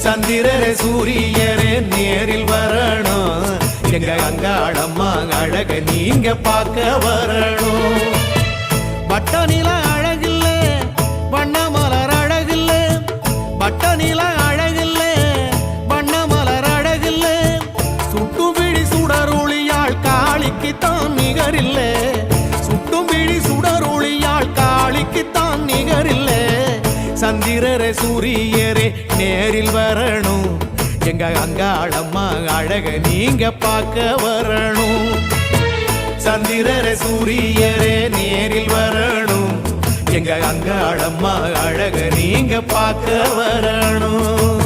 சந்திரரே சூரியரே நேரில் வரணும், எங்க அங்காளம்மா அழக நீங்க பார்க்க வரணும். வட்ட நில அழகில்ல வண்ண மலர் அழகில்ல, வட்ட நில அழகில்ல வண்ண மலர் அழகில்ல, சுட்டும் விழி சுடரொளியாள் காளிக்குத்தான் நிகரில்ல, சுட்டும் விழி சுடரொளியாள் காளிக்குத்தான் நிகரில்ல. சந்திரரே சூரியரே நேரில் வரணும், எங்க அங்காளம்மா அழக நீங்க பார்க்க வரணும். சந்திரரே சூரியரே நேரில் வரணும், எங்க அங்காளம்மா அழக நீங்க பார்க்க வரணும்.